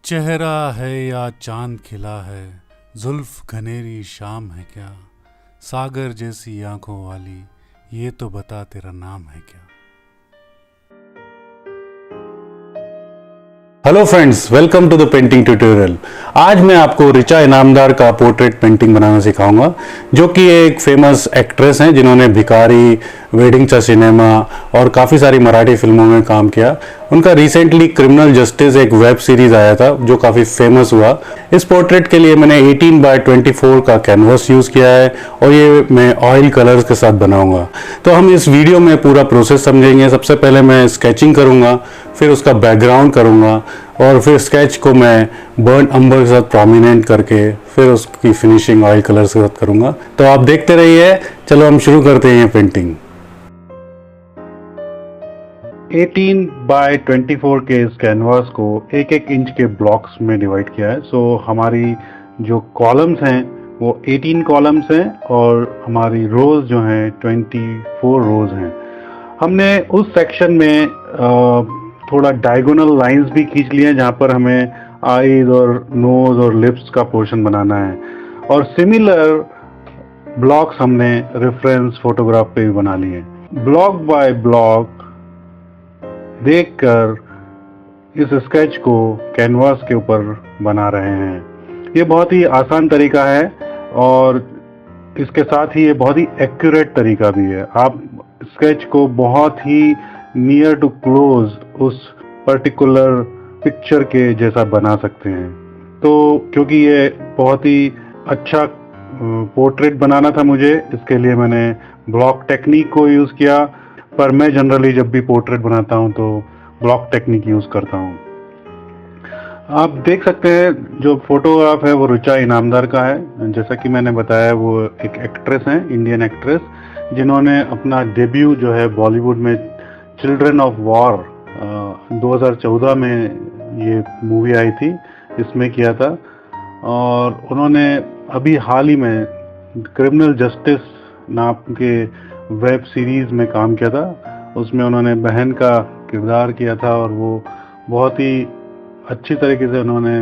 चेहरा है या चांद खिला है, जुल्फ घनेरी शाम है क्या, सागर जैसी आंखों वाली, ये तो बता तेरा नाम है क्या। Hello friends, welcome to the painting tutorial. आज मैं आपको ऋचा इनामदार का पोर्ट्रेट पेंटिंग बनाना सिखाऊंगा, जो कि एक फेमस एक्ट्रेस हैं जिन्होंने भिखारी, वेडिंग चा सिनेमा और काफ़ी सारी मराठी फिल्मों में काम किया। उनका रिसेंटली क्रिमिनल जस्टिस एक वेब सीरीज आया था जो काफ़ी फेमस हुआ। इस पोर्ट्रेट के लिए मैंने 18x24 का कैनवस यूज़ किया है और ये मैं ऑयल कलर्स के साथ बनाऊंगा। तो हम इस वीडियो में पूरा प्रोसेस समझेंगे। सबसे पहले मैं स्केचिंग करूंगा, फिर उसका बैकग्राउंड करूंगा और फिर स्केच को मैं बर्न अम्बर के साथ प्रोमिनेंट करके फिर उसकी फिनिशिंग ऑयल कलर्स के साथ करूंगा। तो आप देखते रहिए। चलो हम शुरू करते हैं पेंटिंग। 18x24 के इस कैनवास को एक एक इंच के ब्लॉक्स में डिवाइड किया है। सो हमारी जो कॉलम्स हैं वो 18 कॉलम्स हैं और हमारी रोज जो हैं 24 रोज हैं। हमने उस सेक्शन में थोड़ा डायगोनल लाइंस भी खींच लिए हैं जहाँ पर हमें आईज और नोज और लिप्स का पोर्शन बनाना है, और सिमिलर ब्लॉक्स हमने रेफरेंस फोटोग्राफ पे भी बना लिए। ब्लॉक बाय ब्लॉक देखकर इस स्केच को कैनवास के ऊपर बना रहे हैं। ये बहुत ही आसान तरीका है और इसके साथ ही ये बहुत ही एक्यूरेट तरीका भी है। आप स्केच को बहुत ही नियर टू क्लोज उस पर्टिकुलर पिक्चर के जैसा बना सकते हैं। तो क्योंकि ये बहुत ही अच्छा पोर्ट्रेट बनाना था मुझे, इसके लिए मैंने ब्लॉक टेक्निक को यूज़ किया। पर मैं जनरली जब भी पोर्ट्रेट बनाता हूं तो ब्लॉक टेक्निक यूज़ करता हूं। आप देख सकते हैं जो फोटोग्राफ है वो ऋचा इनामदार का है। जैसा कि मैंने बताया, वो एक एक्ट्रेस हैं, इंडियन एक्ट्रेस, जिन्होंने अपना डेब्यू जो है बॉलीवुड में चिल्ड्रन ऑफ वॉर 2014 में ये मूवी आई थी, इसमें किया था। और उन्होंने अभी हाल ही में क्रिमिनल जस्टिस नाम के वेब सीरीज में काम किया था। उसमें उन्होंने बहन का किरदार किया था और वो बहुत ही अच्छी तरीके से उन्होंने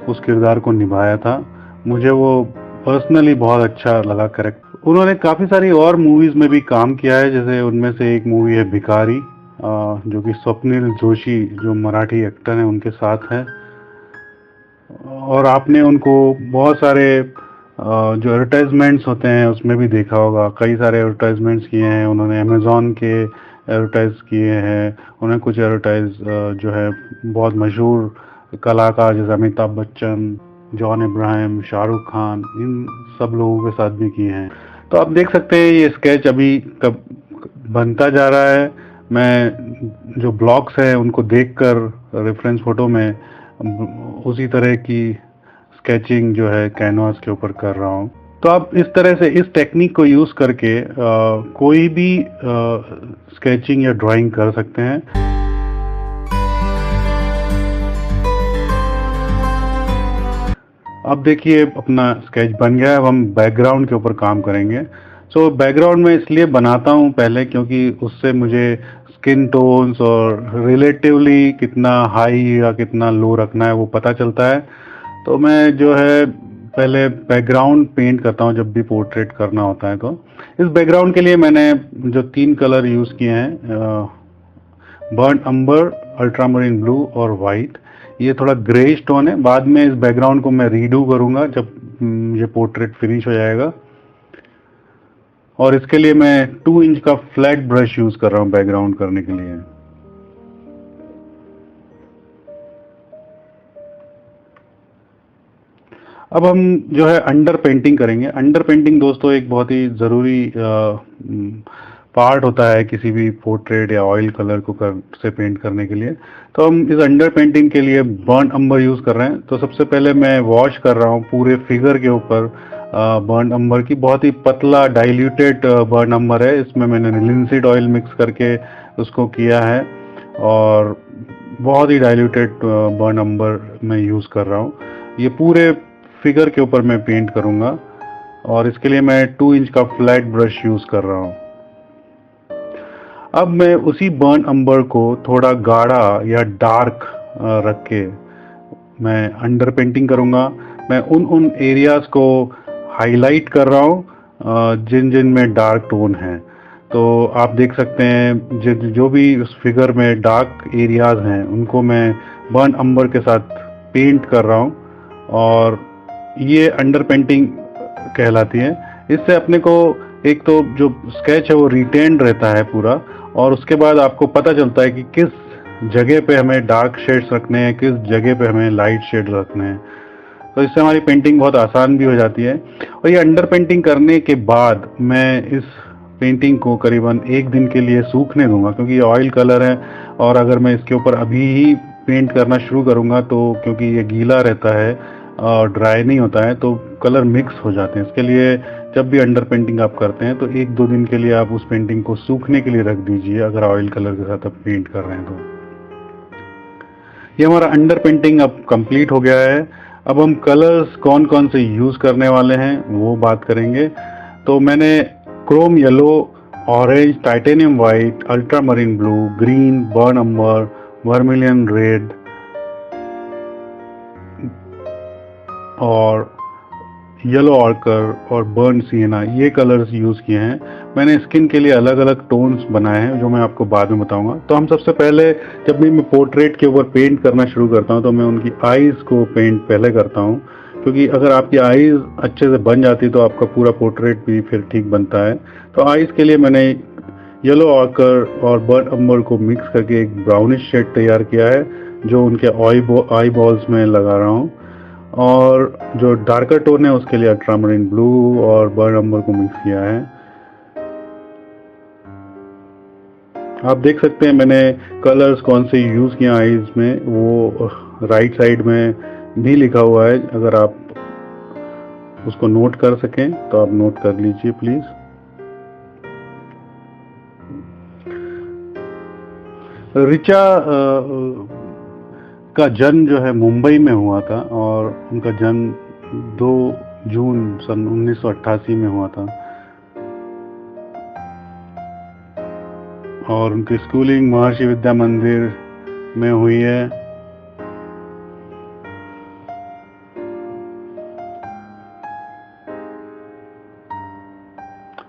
उस किरदार को निभाया था। मुझे वो पर्सनली बहुत अच्छा लगा करेक्ट। उन्होंने काफ़ी सारी और मूवीज़ में भी काम किया है, जैसे उनमें से एक मूवी है भिखारी, जो कि स्वप्निल जोशी जो मराठी एक्टर हैं उनके साथ है। और आपने उनको बहुत सारे जो एडवर्टाइजमेंट्स होते हैं उसमें भी देखा होगा। कई सारे एडवर्टाइजमेंट्स किए हैं उन्होंने, अमेज़ॉन के एडवर्टाइज किए हैं। उन्हें कुछ एडवर्टाइज जो है बहुत मशहूर कलाकार जैसे अमिताभ बच्चन, जॉन इब्राहिम, शाहरुख खान, इन सब लोगों के साथ भी किए हैं। तो आप देख सकते हैं ये स्केच अभी कब बनता जा रहा है। मैं जो ब्लॉक्स हैं उनको देखकर रेफरेंस फोटो में उसी तरह की स्केचिंग जो है कैनवास के ऊपर कर रहा हूँ। तो आप इस तरह से इस टेक्निक को यूज़ करके कोई भी स्केचिंग या ड्राइंग कर सकते हैं। अब देखिए अपना स्केच बन गया है। अब हम बैकग्राउंड के ऊपर काम करेंगे। सो बैकग्राउंड में इसलिए बनाता हूँ पहले क्योंकि उससे मुझे स्किन टोन्स और रिलेटिवली कितना हाई या कितना लो रखना है वो पता चलता है। तो मैं जो है पहले बैकग्राउंड पेंट करता हूँ जब भी पोर्ट्रेट करना होता है। तो इस बैकग्राउंड के लिए मैंने जो 3 कलर यूज़ किए हैं, बर्न अम्बर, अल्ट्रामरीन ब्लू और वाइट। ये थोड़ा ग्रेइश टोन है। बाद में इस बैकग्राउंड को मैं रीडू करूँगा जब ये पोर्ट्रेट फिनिश हो जाएगा। और इसके लिए मैं 2 इंच का फ्लैट ब्रश यूज़ कर रहा हूँ बैकग्राउंड करने के लिए। अब हम जो है अंडर पेंटिंग करेंगे। अंडर पेंटिंग दोस्तों एक बहुत ही ज़रूरी पार्ट होता है किसी भी पोर्ट्रेट या ऑयल कलर को से पेंट करने के लिए। तो हम इस अंडर पेंटिंग के लिए बर्न अम्बर यूज़ कर रहे हैं। तो सबसे पहले मैं वॉश कर रहा हूँ पूरे फिगर के ऊपर बर्न अम्बर की। बहुत ही पतला डाइल्यूटेड बर्न अम्बर है। इसमें मैंने लिंसीड ऑयल मिक्स करके उसको किया है और बहुत ही डाइल्यूटेड बर्न अम्बर मैं यूज़ कर रहा हूँ। ये पूरे फिगर के ऊपर मैं पेंट करूंगा और इसके लिए मैं 2 इंच का फ्लैट ब्रश यूज़ कर रहा हूँ। अब मैं उसी बर्न अम्बर को थोड़ा गाढ़ा या डार्क रख के मैं अंडर पेंटिंग करूँगा। मैं उन एरियाज को हाईलाइट कर रहा हूँ जिन जिन में डार्क टोन है। तो आप देख सकते हैं जो भी उस फिगर में डार्क एरियाज हैं उनको मैं बर्न अम्बर के साथ पेंट कर रहा हूँ, और ये अंडर पेंटिंग कहलाती है। इससे अपने को एक तो जो स्केच है वो रिटेन्ड रहता है पूरा, और उसके बाद आपको पता चलता है कि किस जगह पे हमें डार्क शेड्स रखने हैं, किस जगह पे हमें लाइट शेड रखने हैं। तो इससे हमारी पेंटिंग बहुत आसान भी हो जाती है। और ये अंडर पेंटिंग करने के बाद मैं इस पेंटिंग को करीबन 1 दिन के लिए सूखने दूंगा, क्योंकि ये ऑयल कलर है, और अगर मैं इसके ऊपर अभी ही पेंट करना शुरू करूंगा तो क्योंकि ये गीला रहता है और ड्राई नहीं होता है तो कलर मिक्स हो जाते हैं। इसके लिए जब भी अंडर पेंटिंग आप करते हैं तो 1-2 दिन के लिए आप उस पेंटिंग को सूखने के लिए रख दीजिए, अगर ऑयल कलर के साथ आप पेंट कर रहे हैं तो। ये हमारा अंडर पेंटिंग अब कंप्लीट हो गया है। अब हम कलर्स कौन कौन से यूज करने वाले हैं वो बात करेंगे। तो मैंने chrome yellow, orange, titanium white, ultramarine blue, green, burnt umber, vermilion red और येलो ऑर्कर और बर्न सिएना, ये कलर्स यूज किए हैं। मैंने स्किन के लिए अलग अलग टोन्स बनाए हैं जो मैं आपको बाद में बताऊंगा। तो हम सबसे पहले, जब भी मैं पोर्ट्रेट के ऊपर पेंट करना शुरू करता हूं तो मैं उनकी आईज को पेंट पहले करता हूं, क्योंकि अगर आपकी आईज अच्छे से बन जाती तो आपका पूरा पोर्ट्रेट भी फिर ठीक बनता है। तो आईज के लिए मैंने येलो ऑर्कर और बर्न अम्बर को मिक्स करके एक ब्राउनिश शेड तैयार किया है, जो उनके आई बॉल्स में लगा रहा हूँ। और जो डार्कर टोन है उसके लिए अल्ट्रामरीन ब्लू और बर्न अम्बर को मिक्स किया है। आप देख सकते हैं मैंने कलर्स कौन से यूज किए आईज में, वो राइट साइड में भी लिखा हुआ है। अगर आप उसको नोट कर सकें तो आप नोट कर लीजिए प्लीज। रिचा का जन्म जो है मुंबई में हुआ था, और उनका जन्म 2 जून सन 1988 में हुआ था, और उनकी स्कूलिंग महर्षि विद्या मंदिर में हुई है।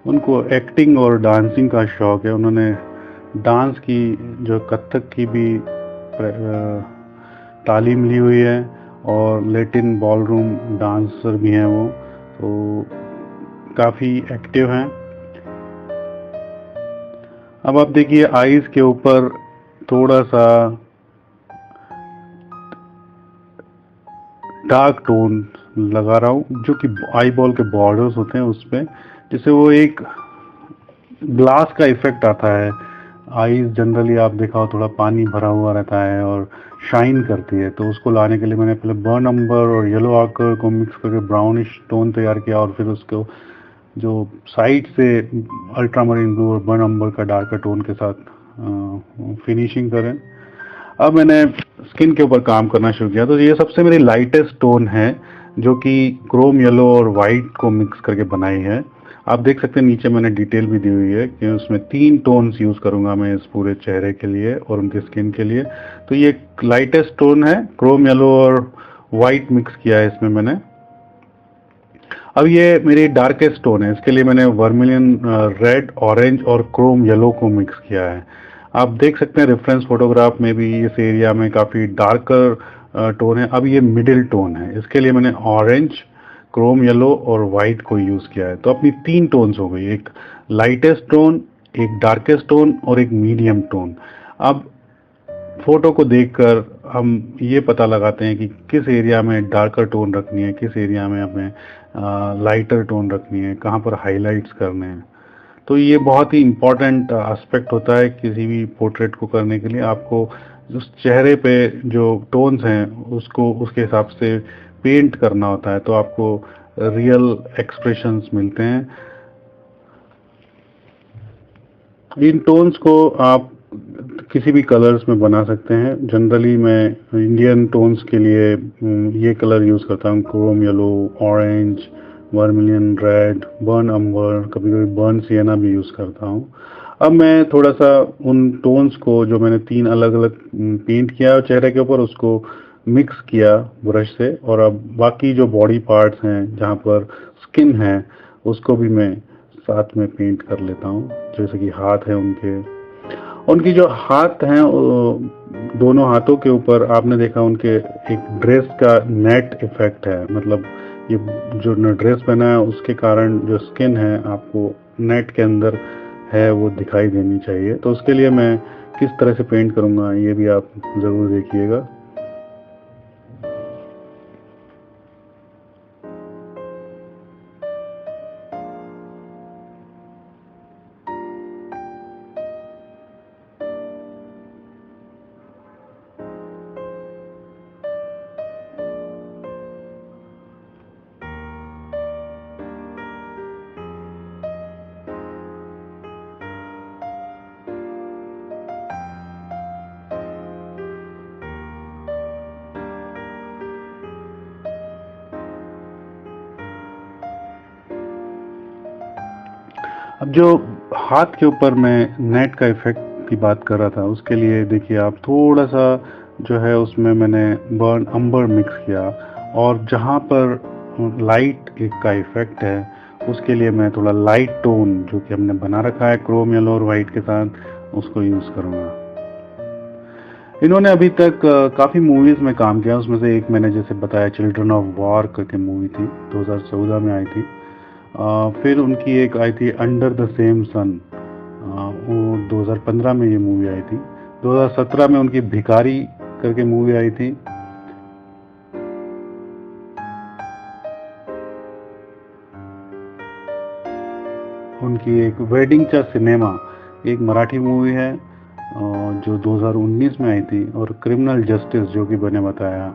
उनको एक्टिंग और डांसिंग का शौक है। उन्होंने डांस की, जो कथक की भी तालीम ली हुई है, और लैटिन बॉलरूम डांसर भी हैं वो, तो काफ़ी एक्टिव हैं। अब आप देखिए आईज के ऊपर थोड़ा सा डार्क टोन लगा रहा हूँ, जो कि आई बॉल के बॉर्डर्स होते हैं उस पे, जिससे वो एक ग्लास का इफेक्ट आता है। आईज जनरली आप देखा हो थोड़ा पानी भरा हुआ रहता है और शाइन करती है, तो उसको लाने के लिए मैंने पहले बर्न अम्बर और येलो ऑर्कर को मिक्स करके ब्राउनिश टोन तैयार किया, और फिर उसको जो साइड से अल्ट्रामरीन ब्लू और बर्न अम्बर का डार्कर टोन के साथ फिनिशिंग करें। अब मैंने स्किन के ऊपर काम करना शुरू किया। तो ये सबसे मेरी लाइटेस्ट टोन है, जो कि क्रोम येलो और वाइट को मिक्स करके बनाई है। आप देख सकते हैं नीचे मैंने डिटेल भी दी हुई है कि उसमें 3 टोन्स यूज करूंगा मैं इस पूरे चेहरे के लिए और उनके स्किन के लिए। तो ये लाइटेस्ट टोन है, क्रोम येलो और वाइट मिक्स किया है इसमें मैंने। अब ये मेरी डार्केस्ट टोन है, इसके लिए मैंने वर्मिलियन रेड, ऑरेंज और क्रोम येलो को मिक्स किया है। आप देख सकते हैं रेफरेंस फोटोग्राफ में भी इस एरिया में काफ़ी डार्कर टोन है। अब ये मिडिल टोन है, इसके लिए मैंने ऑरेंज, क्रोम येलो और वाइट को यूज़ किया है। तो अपनी 3 टोन्स हो गई, एक लाइटेस्ट टोन, एक डार्केस्ट टोन और एक मीडियम टोन। अब फोटो को देखकर हम ये पता लगाते हैं कि किस एरिया में डार्कर टोन रखनी है, किस एरिया में हमें लाइटर टोन रखनी है, कहाँ पर हाइलाइट्स करने हैं। तो ये बहुत ही इम्पोर्टेंट एस्पेक्ट होता है किसी भी पोर्ट्रेट को करने के लिए। आपको उस चेहरे पे जो टोन्स हैं उसको उसके हिसाब से पेंट करना होता है, तो आपको रियल एक्सप्रेशंस मिलते हैं। इन टोन्स को आप किसी भी कलर्स में बना सकते हैं। जनरली मैं इंडियन टोन्स के लिए ये कलर यूज़ करता हूँ, chrome yellow, orange, vermilion red, burnt umber, कभी कभी बर्न सिएना भी यूज़ करता हूँ। अब मैं थोड़ा सा उन टोन्स को जो मैंने 3 अलग अलग पेंट किया है चेहरे के ऊपर, उसको मिक्स किया ब्रश से, और अब बाकी जो बॉडी पार्ट्स हैं जहाँ पर स्किन है उसको भी मैं साथ में पेंट कर लेता हूँ। जैसे कि हाथ है उनकी जो हाथ हैं, दोनों हाथों के ऊपर आपने देखा उनके एक ड्रेस का नेट इफेक्ट है। मतलब ये जो ड्रेस पहना है उसके कारण जो स्किन है आपको नेट के अंदर है वो दिखाई देनी चाहिए। तो उसके लिए मैं किस तरह से पेंट करूँगा ये भी आप ज़रूर देखिएगा। अब जो हाथ के ऊपर मैं नेट का इफेक्ट की बात कर रहा था, उसके लिए देखिए आप थोड़ा सा जो है उसमें मैंने बर्न अम्बर मिक्स किया, और जहाँ पर लाइट का इफेक्ट है उसके लिए मैं थोड़ा लाइट टोन जो कि हमने बना रखा है क्रोम येलो और वाइट के साथ उसको यूज़ करूँगा। इन्होंने अभी तक काफ़ी मूवीज़ में काम किया। उसमें से एक मैंने जैसे बताया चिल्ड्रन ऑफ वॉर करके मूवी थी, 2014 में आई थी। फिर उनकी एक आई थी अंडर द सेम सन, वो 2015 में ये मूवी आई थी। 2017 में उनकी भिखारी करके मूवी आई थी। उनकी एक वेडिंग चा सिनेमा एक मराठी मूवी है जो 2019 में आई थी, और क्रिमिनल जस्टिस जो कि मैंने बताया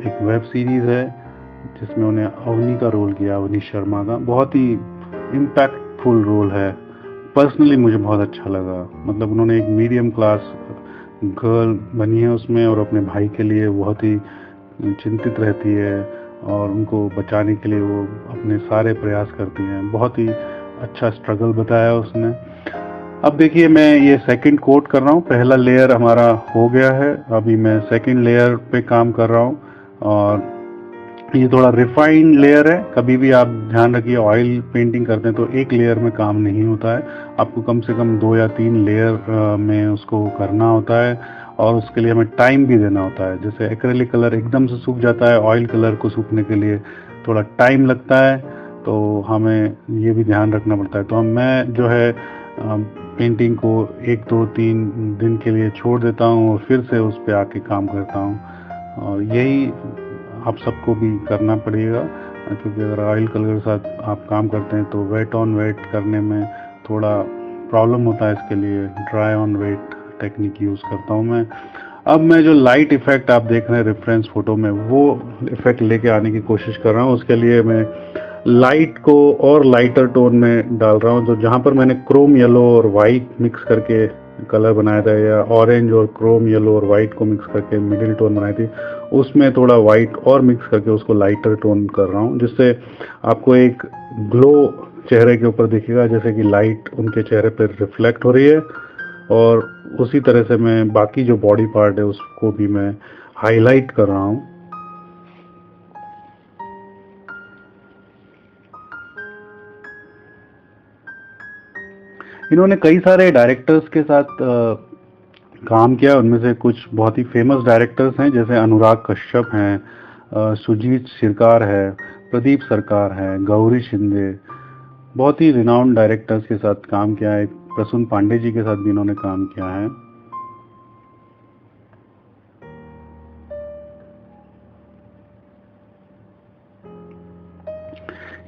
एक वेब सीरीज़ है जिसमें उन्हें अवनी का रोल किया, अवनी शर्मा का। बहुत ही इम्पैक्टफुल रोल है, पर्सनली मुझे बहुत अच्छा लगा। मतलब उन्होंने एक मीडियम क्लास गर्ल बनी है उसमें, और अपने भाई के लिए बहुत ही चिंतित रहती है, और उनको बचाने के लिए वो अपने सारे प्रयास करती हैं। बहुत ही अच्छा स्ट्रगल बताया उसने। अब देखिए मैं ये सेकंड कोट कर रहा हूँ, पहला लेयर हमारा हो गया है, अभी मैं सेकंड लेयर पे काम कर रहा हूँ, और ये थोड़ा रिफाइंड लेयर है। कभी भी आप ध्यान रखिए ऑयल पेंटिंग करते हैं तो एक लेयर में काम नहीं होता है, आपको कम से कम 2 या 3 लेयर में उसको करना होता है, और उसके लिए हमें टाइम भी देना होता है। जैसे एक्रेलिक कलर एकदम से सूख जाता है, ऑयल कलर को सूखने के लिए थोड़ा टाइम लगता है, तो हमें ये भी ध्यान रखना पड़ता है। तो मैं जो है पेंटिंग को 1 2 3 दिन के लिए छोड़ देता हूँ और फिर से उस पर आके काम करता हूँ, और यही आप सबको भी करना पड़ेगा, क्योंकि अगर ऑयल कलर के साथ आप काम करते हैं तो वेट ऑन वेट करने में थोड़ा प्रॉब्लम होता है। इसके लिए dry on wet technique use करता हूँ मैं। अब मैं जो लाइट इफेक्ट आप देख रहे हैं रेफरेंस फोटो में, वो इफेक्ट लेके आने की कोशिश कर रहा हूँ। उसके लिए मैं लाइट को और लाइटर टोन में डाल रहा हूँ। जो जहाँ पर मैंने क्रोम येलो और वाइट मिक्स करके कलर बनाया था, या ऑरेंज और क्रोम येलो और वाइट को मिक्स करके मिडिल टोन बनाई थी, उसमें थोड़ा वाइट और मिक्स करके उसको लाइटर टोन कर रहा हूँ, जिससे आपको एक ग्लो चेहरे के ऊपर दिखेगा, जैसे कि लाइट उनके चेहरे पर रिफ्लेक्ट हो रही है। और उसी तरह से मैं बाकी जो बॉडी पार्ट है उसको भी मैं हाईलाइट कर रहा हूँ। इन्होंने कई सारे डायरेक्टर्स के साथ काम किया। उनमें से कुछ बहुत ही फेमस डायरेक्टर्स हैं, जैसे अनुराग कश्यप हैं, सुजीत शिरकार है, प्रदीप सरकार है, गौरी शिंदे। बहुत ही रिनाउंड डायरेक्टर्स के साथ काम किया है। प्रसून पांडे जी के साथ भी इन्होंने काम किया है।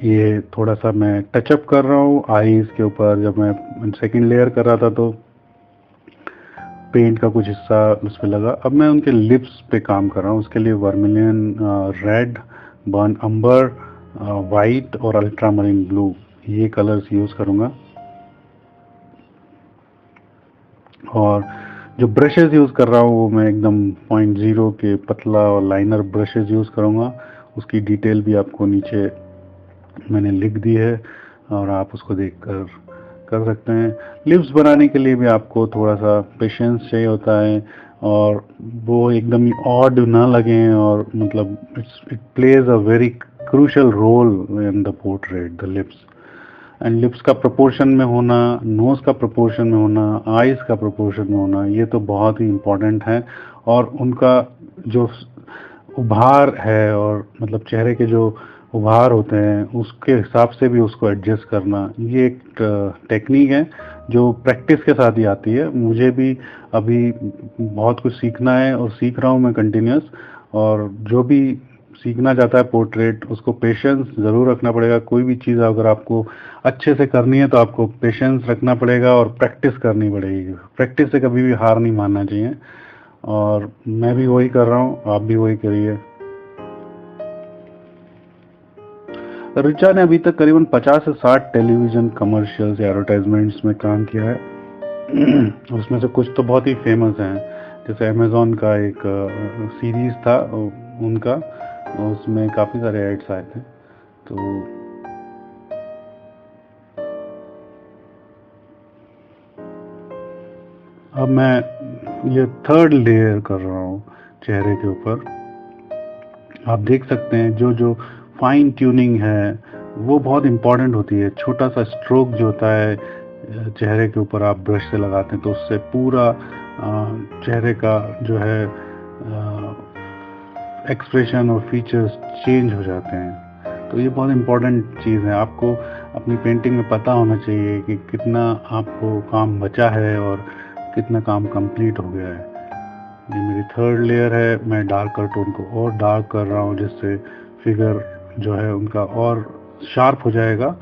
ये थोड़ा सा मैं टचअप कर रहा हूँ आईज के ऊपर। जब मैं सेकंड लेयर कर रहा था तो पेंट का कुछ हिस्सा उस पर लगा। अब मैं उनके लिप्स पे काम कर रहा हूँ। उसके लिए वर्मिलियन रेड, बर्न अम्बर, वाइट और अल्ट्रामरीन ब्लू, ये कलर्स यूज़ करूँगा। और जो ब्रशेस यूज़ कर रहा हूँ वो मैं एकदम 0.0 के पतला और लाइनर ब्रशेस यूज़ करूँगा। उसकी डिटेल भी आपको नीचे मैंने लिख दी है, और आप उसको देखकर कर सकते हैं। लिप्स बनाने के लिए भी आपको थोड़ा सा पेशेंस चाहिए होता है, और वो एकदम ही ऑड ना लगे, और मतलब it plays a very crucial role in the portrait, the lips. And lips का प्रोपोर्शन में होना, नोज का प्रोपोर्शन में होना, आईज का प्रोपोर्शन में होना, ये तो बहुत ही इम्पोर्टेंट है। और उनका जो उभार है, और मतलब चेहरे के जो उभार होते हैं उसके हिसाब से भी उसको एडजस्ट करना, ये एक टेक्निक है जो प्रैक्टिस के साथ ही आती है। मुझे भी अभी बहुत कुछ सीखना है, और सीख रहा हूँ मैं कंटिन्यूस। और जो भी सीखना चाहता है पोर्ट्रेट, उसको पेशेंस ज़रूर रखना पड़ेगा। कोई भी चीज़ अगर आपको अच्छे से करनी है तो आपको पेशेंस रखना पड़ेगा और प्रैक्टिस करनी पड़ेगी। प्रैक्टिस से कभी भी हार नहीं मानना चाहिए, और मैं भी वही कर रहा हूँ, आप भी वही करिए। ऋचा ने अभी तक करीबन 50 से 60 टेलीविजन कमर्शियल्स या एडवर्टाइजमेंट्स में काम किया है। उसमें से कुछ तो बहुत ही फेमस हैं, जैसे अमेजोन का एक सीरीज था उनका, उसमें काफ़ी सारे एड्स आए थे। तो अब मैं ये थर्ड लेयर कर रहा हूँ चेहरे के ऊपर। आप देख सकते हैं जो जो फाइन ट्यूनिंग है वो बहुत इंपॉर्टेंट होती है। छोटा सा स्ट्रोक जो होता है चेहरे के ऊपर आप ब्रश से लगाते हैं, तो उससे पूरा चेहरे का जो है एक्सप्रेशन और फीचर्स चेंज हो जाते हैं। तो ये बहुत इंपॉर्टेंट चीज़ है। आपको अपनी पेंटिंग में पता होना चाहिए कि कितना आपको काम बचा है और कितना काम कंप्लीट हो गया है। ये मेरी थर्ड लेयर है। मैं डार्कर टोन को और डार्क कर रहा हूँ, जिससे फिगर जो है उनका और शार्प हो जाएगा।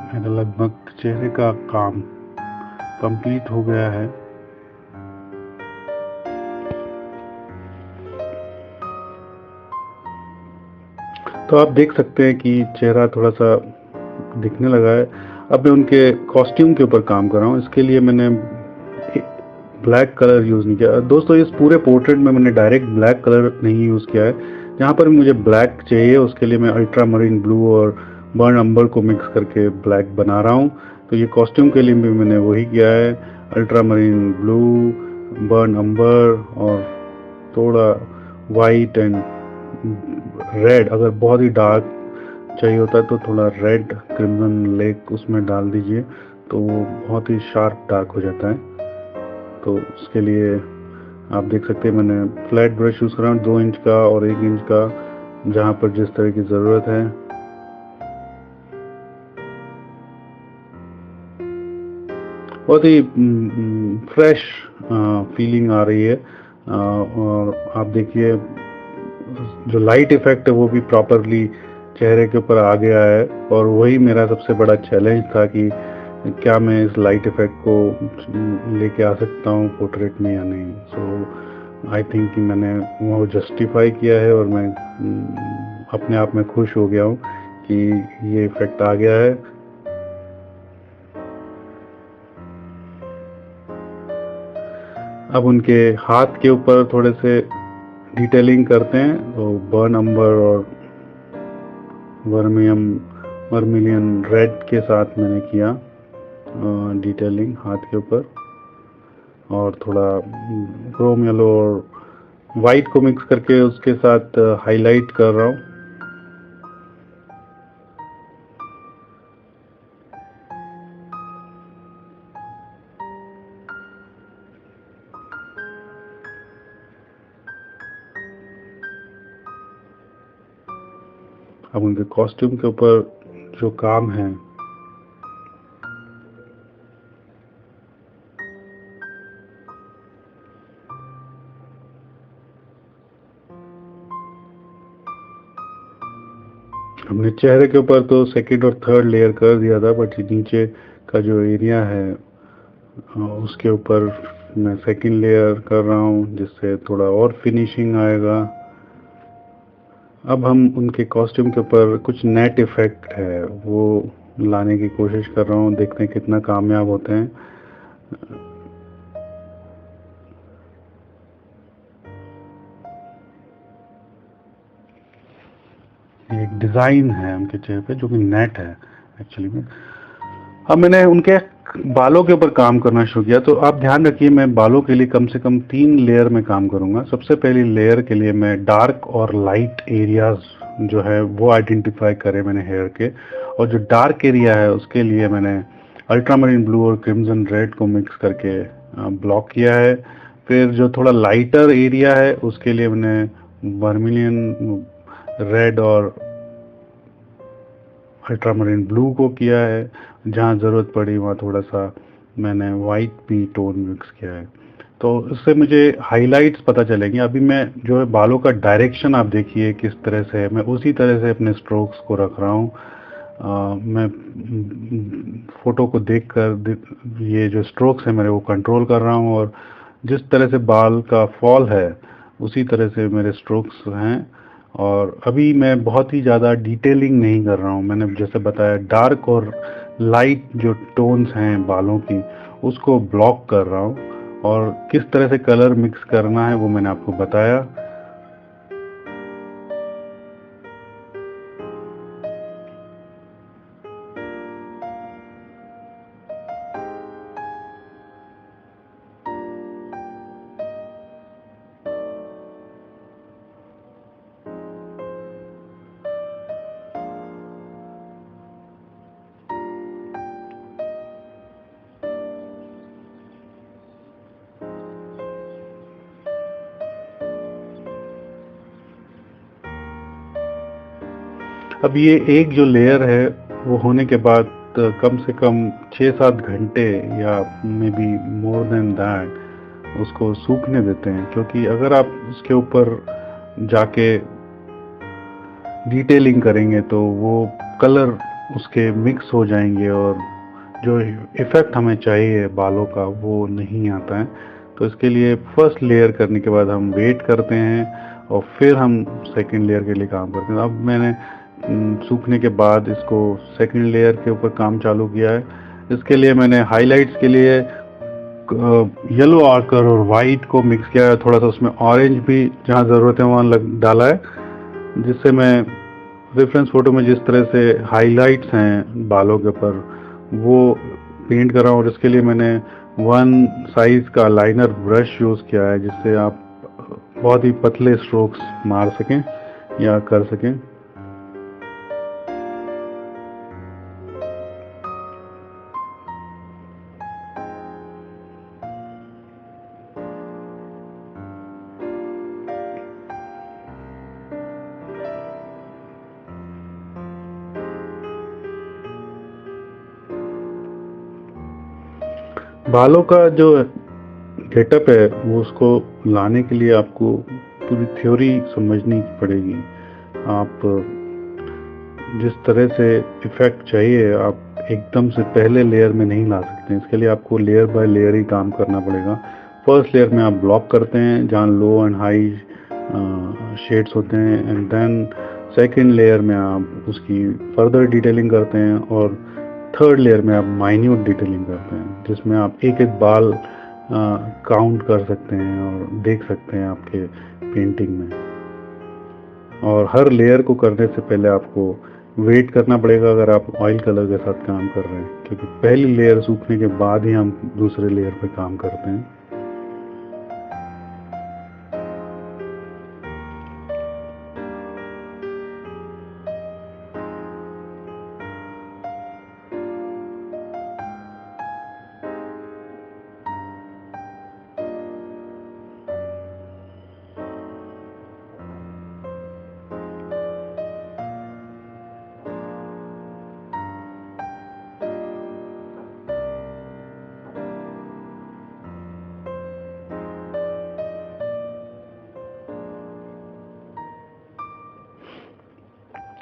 मेरा लगभग चेहरे का काम कंप्लीट हो गया है। तो आप देख सकते हैं कि चेहरा थोड़ा सा दिखने लगा है। अब मैं उनके कॉस्ट्यूम के ऊपर काम कर रहा हूँ। इसके लिए मैंने ब्लैक कलर यूज़ नहीं किया दोस्तों। इस पूरे पोर्ट्रेट में मैंने डायरेक्ट ब्लैक कलर नहीं यूज़ किया है। जहाँ पर मुझे ब्लैक चाहिए उसके लिए मैं अल्ट्रा मरीन ब्लू और बर्न अंबर को मिक्स करके ब्लैक बना रहा हूँ। तो ये कॉस्ट्यूम के लिए भी मैंने वही किया है, अल्ट्रा मरीन ब्लू, बर्न अंबर और थोड़ा वाइट एंड रेड। अगर बहुत ही डार्क चाहिए होता है तो थोड़ा रेड क्रिम्सन लेक उसमें डाल दीजिए, तो वो बहुत ही शार्प डार्क हो जाता है। तो उसके लिए आप देख सकते हैं मैंने फ्लैट ब्रश यूज़ कर रहा हूँ 2 इंच का और 1 इंच का, जहाँ पर जिस तरह की ज़रूरत है। बहुत ही फ्रेश फीलिंग आ रही है। और आप देखिए जो लाइट इफेक्ट है वो भी प्रॉपरली चेहरे के ऊपर आ गया है। और वही मेरा सबसे बड़ा चैलेंज था कि क्या मैं इस लाइट इफेक्ट को लेके आ सकता हूँ पोर्ट्रेट में या नहीं। सो आई थिंक कि मैंने वो जस्टिफाई किया है, और मैं अपने आप में खुश हो गया हूँ कि ये इफेक्ट आ गया है। अब उनके हाथ के ऊपर थोड़े से डिटेलिंग करते हैं, तो बर्न अंबर और वर्मिलियन रेड के साथ मैंने किया डिटेलिंग हाथ के ऊपर, और थोड़ा क्रोम येलो और वाइट को मिक्स करके उसके साथ हाईलाइट कर रहा हूँ। अब उनके कॉस्ट्यूम के ऊपर जो काम है हमने चेहरे के ऊपर तो सेकंड और थर्ड लेयर कर दिया था, बट नीचे का जो एरिया है उसके ऊपर मैं सेकंड लेयर कर रहा हूँ, जिससे थोड़ा और फिनिशिंग आएगा। अब हम उनके कॉस्ट्यूम के ऊपर कुछ नेट इफेक्ट है वो लाने की कोशिश कर रहा हूँ, देखते हैं कितना कामयाब होते हैं। एक डिज़ाइन है उनके चेहरे पे जो कि नेट है एक्चुअली में। अब मैंने उनके बालों के ऊपर काम करना शुरू किया, तो आप ध्यान रखिए मैं बालों के लिए कम से कम 3 लेयर में काम करूंगा। सबसे पहली लेयर के लिए मैं डार्क और लाइट एरियाज जो है वो आइडेंटिफाई करे मैंने हेयर के, और जो डार्क एरिया है उसके लिए मैंने अल्ट्रामरीन ब्लू और क्रिम्सन रेड को मिक्स करके ब्लॉक किया है। फिर जो थोड़ा लाइटर एरिया है उसके लिए मैंने वर्मिलियन रेड और अल्ट्रामरीन ब्लू को किया है। जहाँ ज़रूरत पड़ी वहाँ थोड़ा सा मैंने वाइट भी टोन मिक्स किया है, तो इससे मुझे हाइलाइट्स पता चलेंगे। अभी मैं जो है बालों का डायरेक्शन आप देखिए किस तरह से है, मैं उसी तरह से अपने स्ट्रोक्स को रख रहा हूँ। मैं फोटो को देखकर ये जो स्ट्रोक्स है मेरे वो कंट्रोल कर रहा हूँ, और जिस तरह से बाल का फॉल है उसी तरह से मेरे स्ट्रोक्स हैं। और अभी मैं बहुत ही ज़्यादा डिटेलिंग नहीं कर रहा हूँ, मैंने जैसे बताया डार्क और लाइट जो टोन्स हैं बालों की उसको ब्लॉक कर रहा हूँ, और किस तरह से कलर मिक्स करना है वो मैंने आपको बताया। अब ये एक जो लेयर है वो होने के बाद कम से कम 6-7 घंटे या may be more than that उसको सूखने देते हैं, क्योंकि अगर आप उसके ऊपर जाके डिटेलिंग करेंगे तो वो कलर उसके मिक्स हो जाएंगे और जो इफ़ेक्ट हमें चाहिए बालों का वो नहीं आता है। तो इसके लिए फर्स्ट लेयर करने के बाद हम वेट करते हैं और फिर हम सेकंड लेयर के लिए काम करते हैं। अब मैंने सूखने के बाद इसको सेकंड लेयर के ऊपर काम चालू किया है। इसके लिए मैंने हाइलाइट्स के लिए येलो आकर और वाइट को मिक्स किया है, थोड़ा सा उसमें ऑरेंज भी जहाँ ज़रूरत है वहाँ डाला है, जिससे मैं रेफरेंस फोटो में जिस तरह से हाइलाइट्स हैं बालों के ऊपर वो पेंट कर रहा हूँ। और इसके लिए मैंने 1 साइज का लाइनर ब्रश यूज़ किया है, जिससे आप बहुत ही पतले स्ट्रोक्स मार सकें या कर सकें। बालों का जो गेटअप है वो उसको लाने के लिए आपको पूरी थ्योरी समझनी पड़ेगी। आप जिस तरह से इफेक्ट चाहिए आप एकदम से पहले लेयर में नहीं ला सकते, इसके लिए आपको लेयर बाय लेयर ही काम करना पड़ेगा। फर्स्ट लेयर में आप ब्लॉक करते हैं जहाँ लो एंड हाई शेड्स होते हैं, एंड देन सेकंड लेयर में आप उसकी फर्दर डिटेलिंग करते हैं, और थर्ड लेयर में आप माइन्यूट डिटेलिंग करते हैं जिसमें आप एक एक बाल काउंट कर सकते हैं और देख सकते हैं आपके पेंटिंग में। और हर लेयर को करने से पहले आपको वेट करना पड़ेगा अगर आप ऑयल कलर के साथ काम कर रहे हैं, क्योंकि पहली लेयर सूखने के बाद ही हम दूसरे लेयर पे काम करते हैं।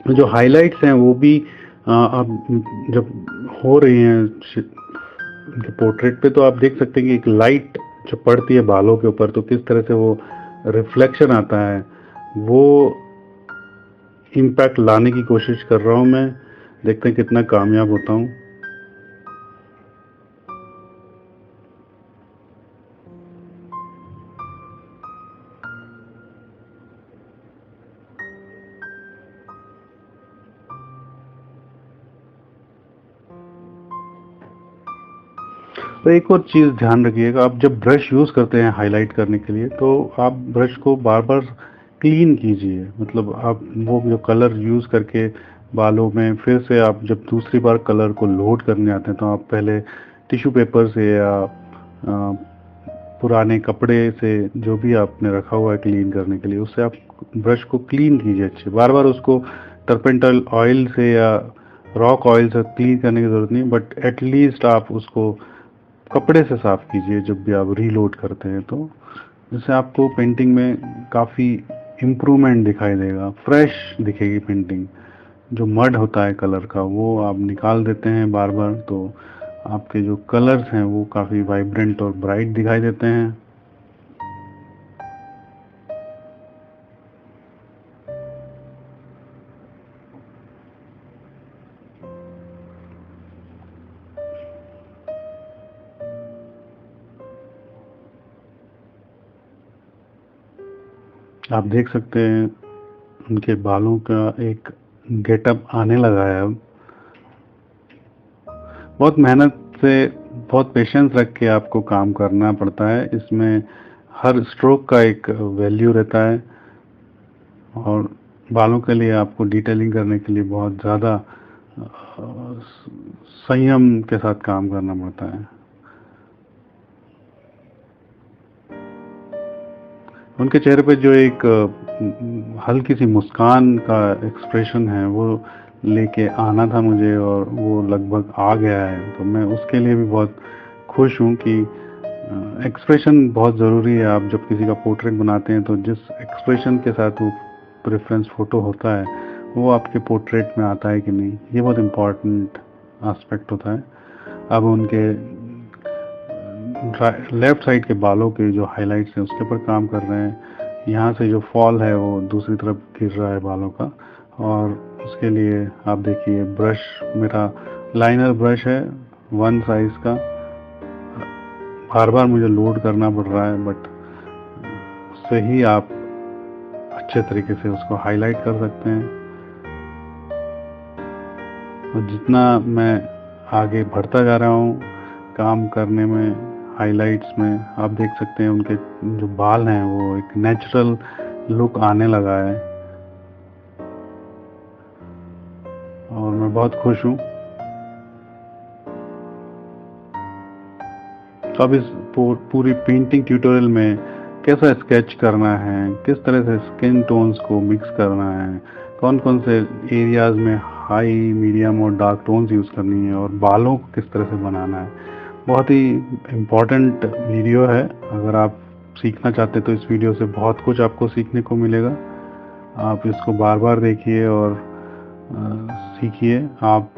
जो हाइलाइट्स हैं वो भी आप जब हो रही हैं उनके पोर्ट्रेट पे, तो आप देख सकते हैं कि एक लाइट जो पड़ती है बालों के ऊपर, तो किस तरह से वो रिफ्लेक्शन आता है, वो इम्पैक्ट लाने की कोशिश कर रहा हूँ मैं। देखते हैं कितना कामयाब होता हूँ। तो एक और चीज़ ध्यान रखिएगा, आप जब ब्रश यूज़ करते हैं हाईलाइट करने के लिए, तो आप ब्रश को बार बार क्लीन कीजिए। मतलब आप वो जो कलर यूज़ करके बालों में फिर से आप जब दूसरी बार कलर को लोड करने आते हैं, तो आप पहले टिश्यू पेपर से या पुराने कपड़े से, जो भी आपने रखा हुआ है क्लीन करने के लिए, उससे आप ब्रश को क्लीन कीजिए अच्छे। बार बार उसको टर्पेंटल ऑयल से या रॉक ऑयल से क्लीन करने की ज़रूरत नहीं, बट एटलीस्ट आप उसको कपड़े से साफ कीजिए जब भी आप रीलोड करते हैं, तो इससे आपको पेंटिंग में काफ़ी इम्प्रूवमेंट दिखाई देगा, फ्रेश दिखेगी पेंटिंग। जो मड होता है कलर का, वो आप निकाल देते हैं बार बार, तो आपके जो कलर्स हैं वो काफ़ी वाइब्रेंट और ब्राइट दिखाई देते हैं। आप देख सकते हैं उनके बालों का एक गेटअप आने लगा है अब। बहुत मेहनत से, बहुत पेशेंस रख के आपको काम करना पड़ता है इसमें। हर स्ट्रोक का एक वैल्यू रहता है, और बालों के लिए आपको डिटेलिंग करने के लिए बहुत ज़्यादा संयम के साथ काम करना पड़ता है। उनके चेहरे पे जो एक हल्की सी मुस्कान का एक्सप्रेशन है, वो लेके आना था मुझे, और वो लगभग आ गया है। तो मैं उसके लिए भी बहुत खुश हूँ कि एक्सप्रेशन बहुत ज़रूरी है। आप जब किसी का पोर्ट्रेट बनाते हैं, तो जिस एक्सप्रेशन के साथ वो प्रेफरेंस फ़ोटो होता है, वो आपके पोर्ट्रेट में आता है कि नहीं, ये बहुत इम्पॉर्टेंट एस्पेक्ट होता है। अब उनके लेफ्ट साइड के बालों के जो हाइलाइट्स हैं उसके ऊपर काम कर रहे हैं। यहाँ से जो फॉल है वो दूसरी तरफ गिर रहा है बालों का, और उसके लिए आप देखिए ब्रश, मेरा लाइनर ब्रश है 1 साइज का। बार बार मुझे लोड करना पड़ रहा है, बट उससे ही आप अच्छे तरीके से उसको हाईलाइट कर सकते हैं। और जितना मैं आगे बढ़ता जा रहा हूँ काम करने में, हाइलाइट्स में, आप देख सकते हैं उनके जो बाल हैं वो एक नेचुरल लुक आने लगा है, और मैं बहुत खुश हूँ। तो अब इस पूरी पेंटिंग ट्यूटोरियल में कैसा स्केच करना है, किस तरह से स्किन टोन्स को मिक्स करना है, कौन कौन से एरियाज में हाई, मीडियम और डार्क टोन्स यूज़ करनी है, और बालों को किस तरह से बनाना है, बहुत ही इम्पोर्टेंट वीडियो है। अगर आप सीखना चाहते हैं तो इस वीडियो से बहुत कुछ आपको सीखने को मिलेगा। आप इसको बार बार देखिए और सीखिए। आप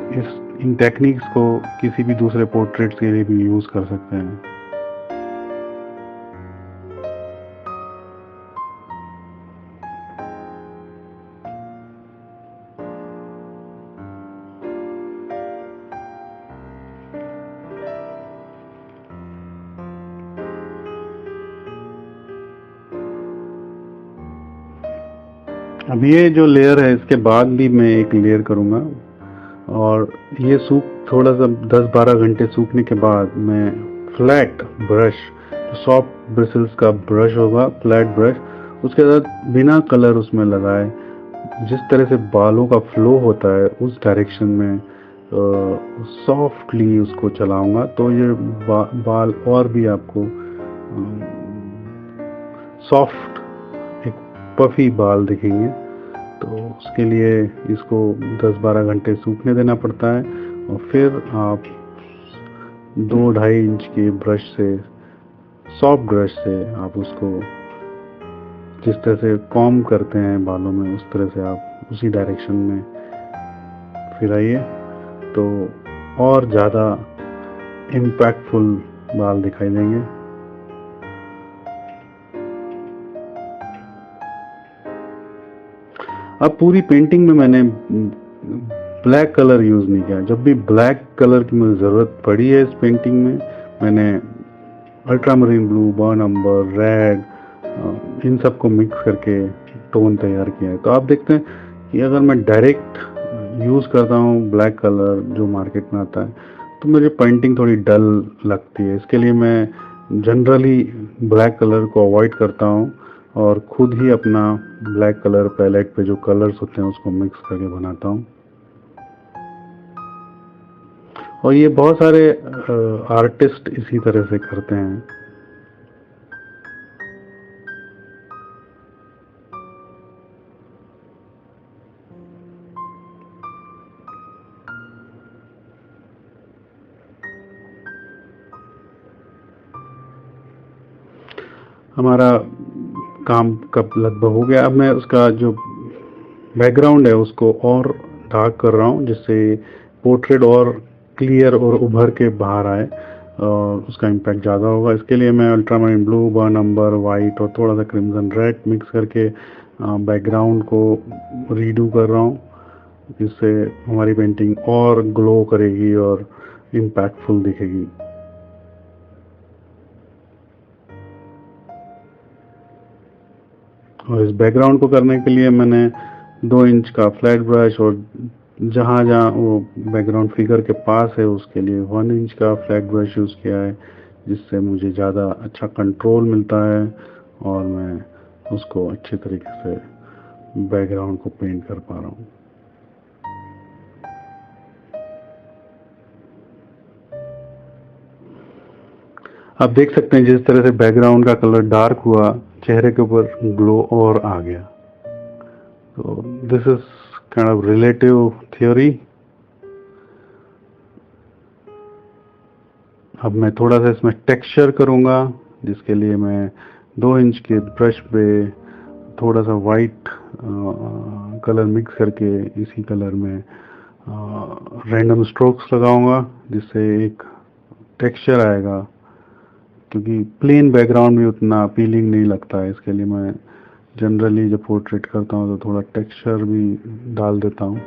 इन टेक्निक्स को किसी भी दूसरे पोर्ट्रेट्स के लिए भी यूज़ कर सकते हैं। अब ये जो लेयर है, इसके बाद भी मैं एक लेयर करूँगा, और ये सूख थोड़ा सा 10-12 घंटे सूखने के बाद मैं फ्लैट ब्रश, सॉफ्ट ब्रिसल्स का ब्रश होगा, फ्लैट ब्रश, उसके साथ बिना कलर उसमें लगाए, जिस तरह से बालों का फ्लो होता है उस डायरेक्शन में सॉफ्टली उसको चलाऊंगा, तो ये बाल और भी आपको सॉफ्ट, एक पफी बाल दिखेंगे। तो उसके लिए इसको 10-12 घंटे सूखने देना पड़ता है, और फिर आप 2-2.5 इंच के ब्रश से, सॉफ्ट ब्रश से आप उसको जिस तरह से कॉम्ब करते हैं बालों में, उस तरह से आप उसी डायरेक्शन में फिराइए। तो और ज़्यादा इम्पैक्टफुल बाल दिखाई देंगे। अब पूरी पेंटिंग में मैंने ब्लैक कलर यूज़ नहीं किया। जब भी ब्लैक कलर की मुझे ज़रूरत पड़ी है इस पेंटिंग में, मैंने अल्ट्रामरीन ब्लू, बर्न अम्बर, रेड, इन सब को मिक्स करके टोन तैयार किया है। तो आप देखते हैं कि अगर मैं डायरेक्ट यूज़ करता हूँ ब्लैक कलर जो मार्केट में आता है, तो मुझे पेंटिंग थोड़ी डल लगती है। इसके लिए मैं जनरली ब्लैक कलर को अवॉइड करता हूँ और खुद ही अपना ब्लैक कलर पैलेट पे जो कलर्स होते हैं उसको मिक्स करके बनाता हूँ। और ये बहुत सारे आर्टिस्ट इसी तरह से करते हैं। हमारा काम कब लगभग हो गया। अब मैं उसका जो बैकग्राउंड है उसको और डार्क कर रहा हूँ, जिससे पोर्ट्रेट और क्लियर और उभर के बाहर आए और उसका इम्पैक्ट ज़्यादा होगा। इसके लिए मैं अल्ट्रामाइन ब्लू, बर्न अम्बर, वाइट और थोड़ा सा क्रिम्सन रेड मिक्स करके बैकग्राउंड को रीडू कर रहा हूँ, जिससे हमारी पेंटिंग और ग्लो करेगी और इम्पैक्टफुल दिखेगी। और इस बैकग्राउंड को करने के लिए मैंने 2 इंच का फ्लैट ब्रश और जहाँ जहाँ वो बैकग्राउंड फिगर के पास है उसके लिए 1 इंच का फ्लैट ब्रश यूज़ किया है, जिससे मुझे ज़्यादा अच्छा कंट्रोल मिलता है और मैं उसको अच्छे तरीके से बैकग्राउंड को पेंट कर पा रहा हूँ। आप देख सकते हैं जिस तरह से बैकग्राउंड का कलर डार्क हुआ, चेहरे के ऊपर ग्लो और आ गया। तो this is kind of relative theory. अब मैं थोड़ा सा इसमें टेक्सचर करूँगा, जिसके लिए मैं 2 इंच के ब्रश पे थोड़ा सा वाइट कलर मिक्स करके इसी कलर में रैंडम स्ट्रोक्स लगाऊंगा, जिससे एक टेक्सचर आएगा। क्योंकि प्लेन बैकग्राउंड भी उतना अपीलिंग नहीं लगता है, इसके लिए मैं जनरली जब पोर्ट्रेट करता हूँ तो थोड़ा टेक्सचर भी डाल देता हूँ।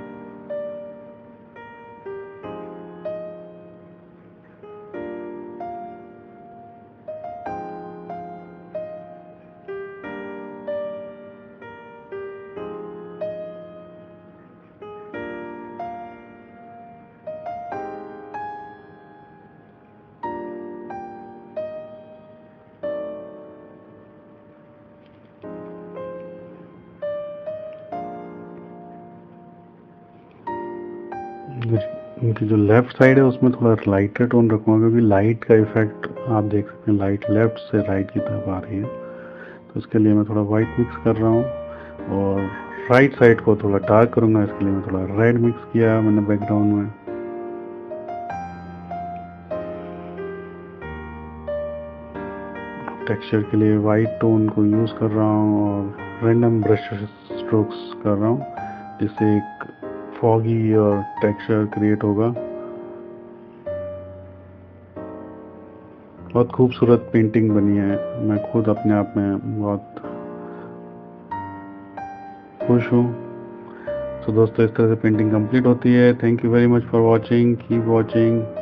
उनकी जो लेफ्ट साइड है उसमें थोड़ा लाइटर टोन रखूँगा, क्योंकि लाइट का इफेक्ट आप देख सकते हैं, लाइट लेफ्ट से राइट की तरफ आ रही है। तो इसके लिए मैं थोड़ा वाइट मिक्स कर रहा हूँ और राइट साइड को थोड़ा डार्क करूँगा। इसके लिए मैं थोड़ा रेड मिक्स किया मैंने बैकग्राउंड में। टेक्सचर के लिए वाइट टोन को यूज़ कर रहा हूँ और रैंडम ब्रश स्ट्रोक्स कर रहा हूँ, जिससे एक फॉगी और टेक्सचर क्रिएट होगा। बहुत खूबसूरत पेंटिंग बनी है। मैं खुद अपने आप में बहुत खुश हूँ। तो दोस्तों, इस तरह से पेंटिंग कंप्लीट होती है। Thank you very much for watching. Keep watching.